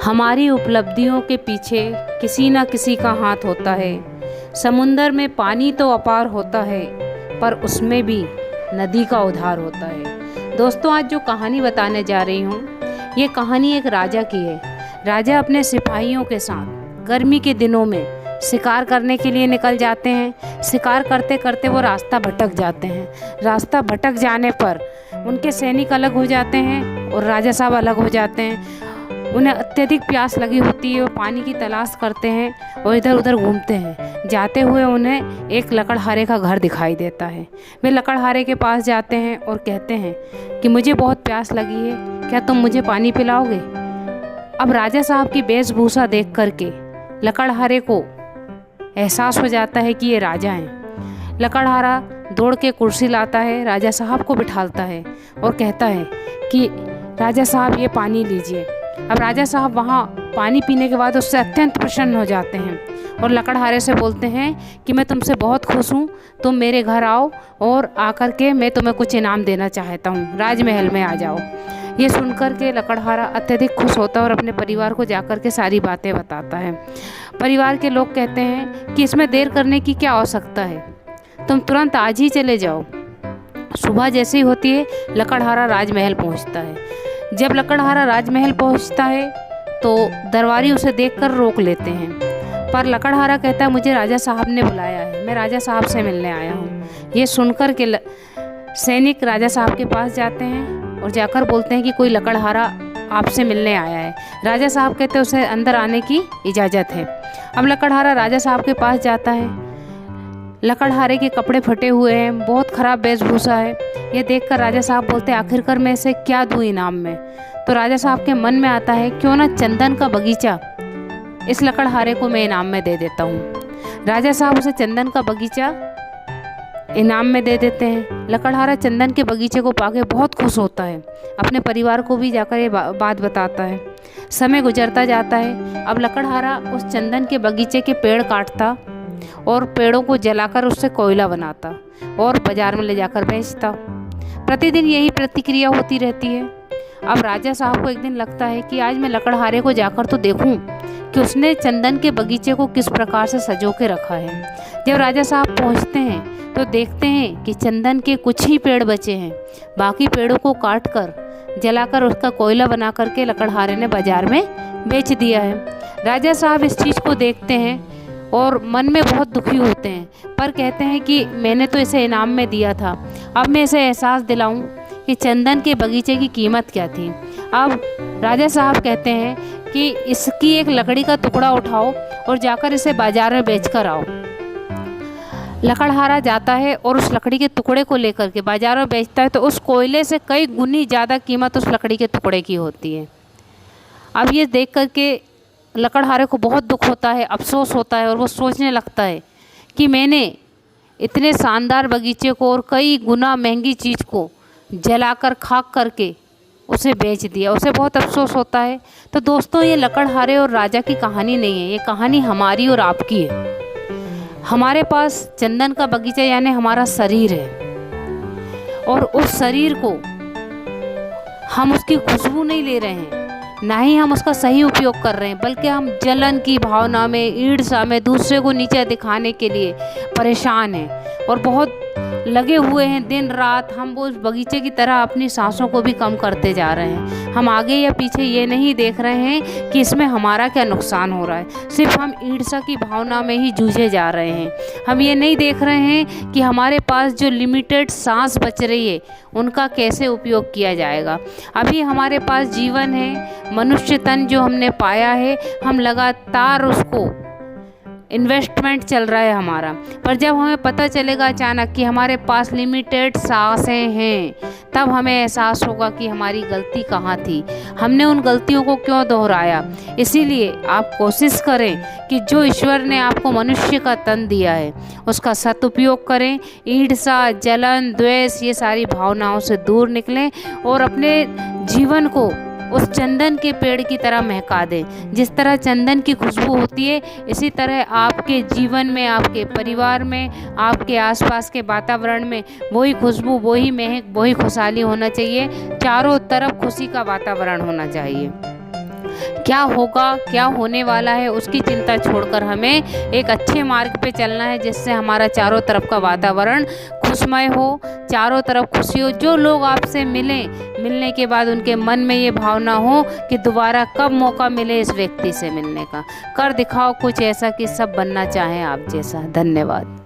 हमारी उपलब्धियों के पीछे किसी न किसी का हाथ होता है। समुंदर में पानी तो अपार होता है, पर उसमें भी नदी का उधार होता है। दोस्तों, आज जो कहानी बताने जा रही हूँ, ये कहानी एक राजा की है। राजा अपने सिपाहियों के साथ गर्मी के दिनों में शिकार करने के लिए निकल जाते हैं। शिकार करते करते वो रास्ता भटक जाते हैं। रास्ता भटक जाने पर उनके सैनिक अलग हो जाते हैं और राजा साहब अलग हो जाते हैं। उन्हें अत्यधिक प्यास लगी होती है। वो पानी की तलाश करते हैं और इधर उधर घूमते हैं। जाते हुए उन्हें एक लकड़हारे का घर दिखाई देता है। वे लकड़हारे के पास जाते हैं और कहते हैं कि मुझे बहुत प्यास लगी है, क्या तुम मुझे पानी पिलाओगे? अब राजा साहब की वेशभूषा देख करके लकड़हारे को एहसास हो जाता है कि ये राजा हैं। लकड़हारा दौड़ के कुर्सी लाता है, राजा साहब को बिठालता है और कहता है कि राजा साहब, ये पानी लीजिए। अब राजा साहब वहाँ पानी पीने के बाद उससे अत्यंत प्रसन्न हो जाते हैं और लकड़हारे से बोलते हैं कि मैं तुमसे बहुत खुश हूँ, तुम मेरे घर आओ और आकर के मैं तुम्हें कुछ इनाम देना चाहता हूँ, राजमहल में आ जाओ। ये सुनकर के लकड़हारा अत्यधिक खुश होता है और अपने परिवार को जाकर के सारी बातें बताता है। परिवार के लोग कहते हैं कि इसमें देर करने की क्या आवश्यकता है, तुम तुरंत आज ही चले जाओ। सुबह जैसे ही होती है, लकड़हारा राजमहल पहुंचता है। जब लकड़हारा राजमहल पहुंचता है तो दरबारी उसे देखकर रोक लेते हैं, पर लकड़हारा कहता है मुझे राजा साहब ने बुलाया है, मैं राजा साहब से मिलने आया हूँ। ये सुनकर के सैनिक राजा साहब के पास जाते हैं और जाकर बोलते हैं कि कोई लकड़हारा आपसे मिलने आया है। राजा साहब कहते हैं उसे अंदर आने की इजाज़त है। अब लकड़हारा राजा साहब के पास जाता है। लकड़हारे के कपड़े फटे हुए हैं, बहुत ख़राब वेशभूषा है। ये देखकर राजा साहब बोलते हैं आखिरकार मैं इसे क्या दूँ इनाम में? तो राजा साहब के मन में आता है क्यों ना चंदन का बगीचा इस लकड़हारे को मैं इनाम में दे देता हूँ। राजा साहब उसे चंदन का बगीचा इनाम में दे देते हैं। लकड़हारा चंदन के बगीचे को पाके बहुत खुश होता है। अपने परिवार को भी जाकर ये बात बताता है। समय गुजरता जाता है। अब लकड़हारा उस चंदन के बगीचे के पेड़ काटता और पेड़ों को जलाकर उससे कोयला बनाता और बाजार में ले जाकर बेचता। प्रतिदिन यही प्रतिक्रिया होती रहती है। अब राजा साहब को एक दिन लगता है कि आज मैं लकड़हारे को जाकर तो देखूं कि उसने चंदन के बगीचे को किस प्रकार से सजो के रखा है। जब राजा साहब पहुंचते हैं तो देखते हैं कि चंदन के कुछ ही पेड़ बचे हैं। बाकी पेड़ों को काट कर जलाकर उसका कोयला बना करके लकड़हारे ने बाजार में बेच दिया है। राजा साहब इस चीज़ को देखते हैं और मन में बहुत दुखी होते हैं, पर कहते हैं कि मैंने तो इसे इनाम में दिया था, अब मैं इसे एहसास दिलाऊं कि चंदन के बगीचे की कीमत क्या थी। अब राजा साहब कहते हैं कि इसकी एक लकड़ी का टुकड़ा उठाओ और जाकर इसे बाजार में बेच कर आओ। लकड़हारा जाता है और उस लकड़ी के टुकड़े को लेकर के बाजार में बेचता है तो उस कोयले से कई गुनी ज़्यादा कीमत उस लकड़ी के टुकड़े की होती है। अब ये देख कर के लकड़हारे को बहुत दुख होता है, अफसोस होता है और वो सोचने लगता है कि मैंने इतने शानदार बगीचे को और कई गुना महंगी चीज़ को जलाकर खाक करके उसे बेच दिया। उसे बहुत अफसोस होता है। तो दोस्तों, ये लकड़हारे और राजा की कहानी नहीं है, ये कहानी हमारी और आपकी है। हमारे पास चंदन का बगीचा यानी हमारा शरीर है और उस शरीर को हम उसकी खुशबू नहीं ले रहे हैं, ना ही हम उसका सही उपयोग कर रहे हैं, बल्कि हम जलन की भावना में, ईर्ष्या में दूसरे को नीचे दिखाने के लिए परेशान हैं और बहुत लगे हुए हैं। दिन रात हम वो बगीचे की तरह अपनी सांसों को भी कम करते जा रहे हैं। हम आगे या पीछे ये नहीं देख रहे हैं कि इसमें हमारा क्या नुकसान हो रहा है। सिर्फ हम ईर्ष्या की भावना में ही जूझे जा रहे हैं। हम ये नहीं देख रहे हैं कि हमारे पास जो लिमिटेड सांस बच रही है उनका कैसे उपयोग किया जाएगा। अभी हमारे पास जीवन है, मनुष्य तन जो हमने पाया है, हम लगातार उसको इन्वेस्टमेंट चल रहा है हमारा। पर जब हमें पता चलेगा अचानक कि हमारे पास लिमिटेड सांसें हैं, तब हमें एहसास होगा कि हमारी गलती कहाँ थी, हमने उन गलतियों को क्यों दोहराया। इसीलिए आप कोशिश करें कि जो ईश्वर ने आपको मनुष्य का तन दिया है उसका सदुपयोग करें। ईर्ष्या, जलन, द्वेष, ये सारी भावनाओं से दूर निकलें और अपने जीवन को उस चंदन के पेड़ की तरह महका दें। जिस तरह चंदन की खुशबू होती है, इसी तरह आपके जीवन में, आपके परिवार में, आपके आसपास के वातावरण में वही खुशबू, वही महक, वही खुशहाली होना चाहिए। चारों तरफ खुशी का वातावरण होना चाहिए। क्या होगा, क्या होने वाला है, उसकी चिंता छोड़कर हमें एक अच्छे मार्ग पे चलना है, जिससे हमारा चारों तरफ का वातावरण खुशमय हो, चारों तरफ खुशी हो। जो लोग आपसे मिलने के बाद उनके मन में ये भावना हो कि दोबारा कब मौका मिले इस व्यक्ति से मिलने का। कर दिखाओ कुछ ऐसा कि सब बनना चाहें आप जैसा। धन्यवाद।